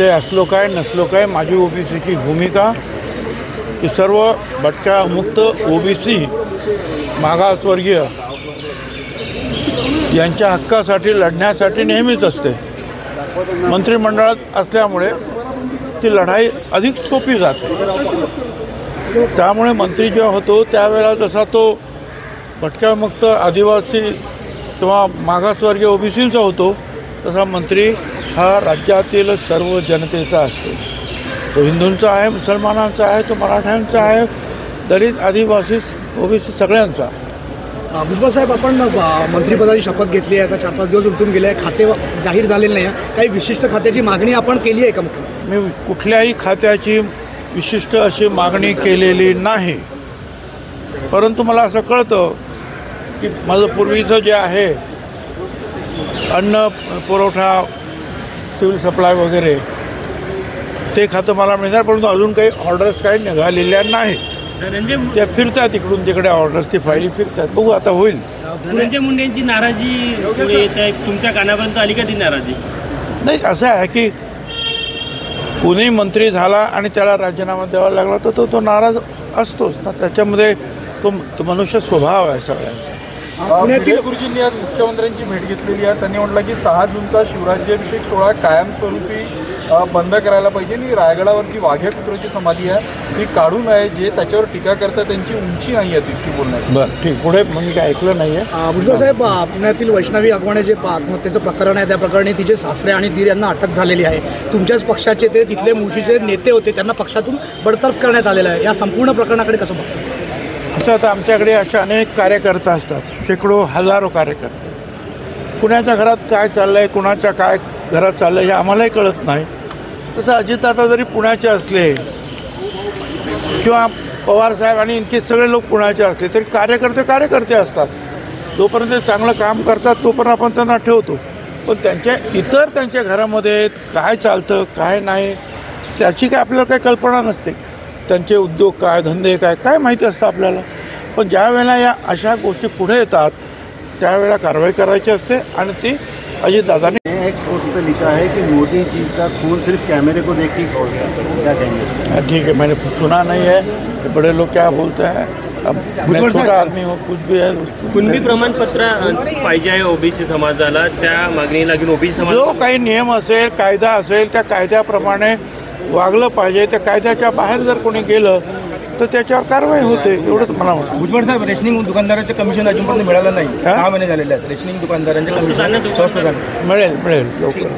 ते असलो काय नसलो काय माझी ओबीसीची भूमिका की सर्व भटक्या मुक्त ओबीसी मागासवर्गीय यांच्या हक्कासाठी लढण्यासाठी नेहमीच असते. मंत्रिमंडळात असल्यामुळे ती लढाई अधिक सोपी जाते. त्यामुळे मंत्री जेव्हा होतो त्यावेळेला जसा तो भटक्यामुक्त आदिवासी किंवा मागासवर्गीय ओबीसीचा होतो तसा मंत्री हा राज्यातील सर्व जनतेचा असतो. तो हिंदूंचा आहे, मुसलमानांचा आहे, तो मराठ्यांचा आहे, दलित आदिवासी ओबीसी सगळ्यांचा. भुजबळ साहेब, आपण मंत्रिपदाची शपथ घेतली आहे, आता 4-5 दिवस उलटून गेले आहे, खाते जाहीर झालेले नाही आहे. काही विशिष्ट खात्याची मागणी आपण केली आहे का? मी कुठल्याही खात्याची विशिष्ट अशी मागणी केलेली नाही, परंतु मला असं कळतं की माझं पूर्वीचं जे आहे अन्न पुरवठा, सिव्हिल सप्लाय वगैरे ते खातं मला मिळणार, परंतु अजून काही ऑर्डर्स काही निघालेल्या नाहीत. त्या फिरतात इकडून तिकडे ऑर्डर्स, ती फायली फिरतात. बघू आता होईल. धनंजय मुंडेंची नाराजी येत आहे, तुमच्या कानापर्यंत आली का ती नाराजी? नाही, असं आहे की कोणी मंत्री झाला आणि त्याला राजीनामा द्यावा लागला तर तो नाराज असतोच ना. त्याच्यामध्ये तो मनुष्य स्वभाव आहे सगळ्यांचा. पुण्यातील गुरुजींनी आज मुख्यमंत्र्यांची भेट घेतलेली आहे. त्यांनी म्हटलं की 6 जूनचा शिवराज्याभिषेक सोहळा कायमस्वरूपी बंद करायला पाहिजे आणि रायगडावरची वाघ्या कुत्र्याची समाधी आहे ती काढू नये. जे त्याच्यावर टीका करतात त्यांची उंची नाही आहे तितकी बोलण्यात. बरं, ठीक. पुढे म्हणजे काय ऐकलं नाही आहे. भुजबळ साहेब, पुण्यातील वैष्णवी अगवाणे जे आत्महत्येचं प्रकरण आहे त्या प्रकरणी तिचे सासरे आणि दीर यांना अटक झालेली आहे. तुमच्याच पक्षाचे ते तिथले मुळशीचे नेते होते, त्यांना पक्षातून बडतर्फ करण्यात आलेलं आहे. या संपूर्ण प्रकरणाकडे कसं बघतो? असं आता आमच्याकडे असे अनेक कार्यकर्ते असतात, शेकडो हजारो कार्यकर्ते. कुणाच्या घरात काय चाललं आहे, कुणाच्या काय घरात चाललं आहे हे आम्हालाही कळत नाही. तसं अजितदादा जरी पुण्याचे असले किंवा पवारसाहेब आणि इनके सगळे लोक पुण्याचे असले तरी कार्यकर्ते असतात. जोपर्यंत ते चांगलं काम करतात तोपर्यंत आपण त्यांना ठेवतो. पण त्यांच्या घरामध्ये काय चालतं काय नाही त्याची काय आपल्याला काही कल्पना नसते. त्यांचे उद्योग काय, धंदे काय माहिती असतं आपल्याला. पण ज्या वेळेला या अशा गोष्टी पुढे येतात त्यावेळेला कारवाई करायची असते आणि ती अजितदादांनी एक पोस्ट पे लिखा है कि मोदी जी का खून सिर्फ कैमरे को देख के खोल गया. क्या कहेंगे इस पर? ठीक है, मैंने सुना नहीं है कि बड़े लोग क्या बोलते हैं. अब मैं छोटा आदमी हूँ, कुछ भी है. कुणबी प्रमाणपत्र पाहिजे आहे ओबीसी समाजाला, त्या मागणीला घेऊन ओबीसी समाज जो काही नियम असेल, कायदा असेल, त्या कायद्याप्रमाणे वागलं पाहिजे. त्या कायद्याच्या बाहेर जर कोणी गेलं तर त्याच्यावर कारवाई होते, एवढंच मला वाटतं. भुजबळ साहेब, रेशनिंग दुकानदारांचे कमिशन अजूनपर्यंत मिळालं नाही. 6 महिने झालेले आहेत. रेशनिंग दुकानदारांचे कमिशन स्वस्त झालं. मिळेल लवकर.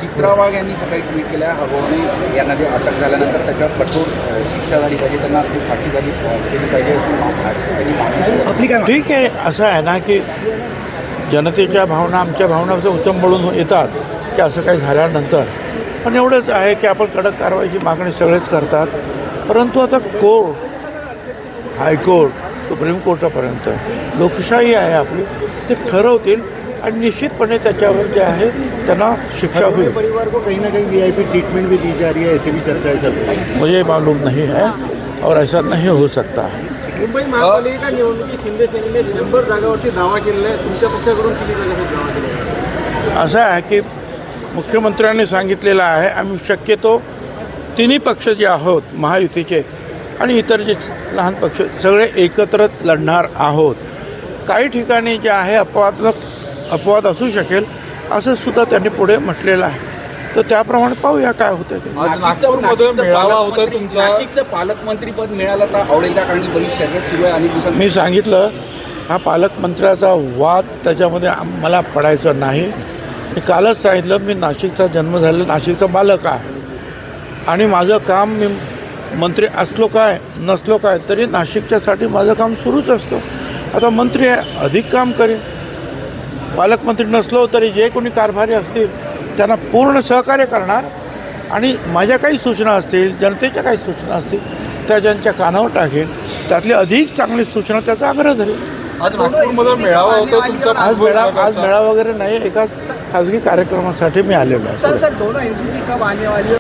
चित्रा वाघ यांनी सकाळी ट्विट केल्या, हगवणे यांना जे अटक झाल्यानंतर त्याच्यावर कठोर शिक्षा झाली पाहिजे, त्यांना फाशी झाली पाहिजे. आपली काय? ठीक आहे, असं आहे ना की जनतेच्या भावना आमच्या भावना असं उचंबळून येतात की असं काही झाल्यानंतर. पण एवढंच आहे की आपण कडक कारवाईची मागणी सगळेच करतात, परंतु आता कोर्ट, हायकोर्ट, सुप्रीम कोर्टापर्यंत लोकशाही आहे आपली, ते ठरवतील आणि निश्चितपणे त्याच्यावर जे आहे त्यांना शिक्षा होईल. परिवार को कहीं ना कहीं VIP ट्रीटमेंट भी दी जा रही है, ऐसे भी चर्चाएं चल रही है. मुझे मालूम नहीं है और ऐसा नहीं हो सकता है. मुंबई महापालिका निवडणुकीत शिंदे सेनेने 100 जागावरती दावा केलेला आहे. तुमच्या पक्षाकडून किती जागांवर दावा केला आहे? असं आहे की मुख्यमंत्र्यांनी सांगितलेलं आहे आम्ही शक्यतो तिन्ही पक्ष जे आहोत महायुतीचे आणि इतर जे लहान पक्ष सगळे एकत्र लढणार आहोत. काही ठिकाणी जे आहे अपवाद असू शकेल असं सुद्धा त्यांनी पुढे म्हटलेलं आहे. तर त्याप्रमाणे पाहूया काय होतं ते. नागपूरमध्ये मेळावा होता तुमचा, नाशिकचं पालकमंत्रीपद मिळालं तर आवडेल का? कारण की बरीच चर्चा सुरू आहे. आणि मी सांगितलं हा पालकमंत्र्याचा वाद त्याच्यामध्ये मला पडायचं नाही. मी कालच सांगितलं मी नाशिकचा जन्म झालेला नाशिकचा बालक आहे आणि माझं काम मी मंत्री असलो काय नसलो काय तरी नाशिकच्यासाठी माझं काम सुरूच असतं. आता मंत्री आहे अधिक काम करेन. पालकमंत्री नसलो तरी जे कोणी कारभारी असतील त्यांना पूर्ण सहकार्य करणार आणि माझ्या काही सूचना असतील, जनतेच्या काही सूचना असतील त्या ज्यांच्या कानावर टाकेन, त्यातली अधिक चांगली सूचना त्याचा आग्रह धरेल. आज नागपूरमध्ये मेळावा होता तुमचा. आज मेळावा वगैरे नाही, एका खाजगी कार्यक्रमासाठी मी आलेलो आहे. सर 2 NCP कब आने वाली है?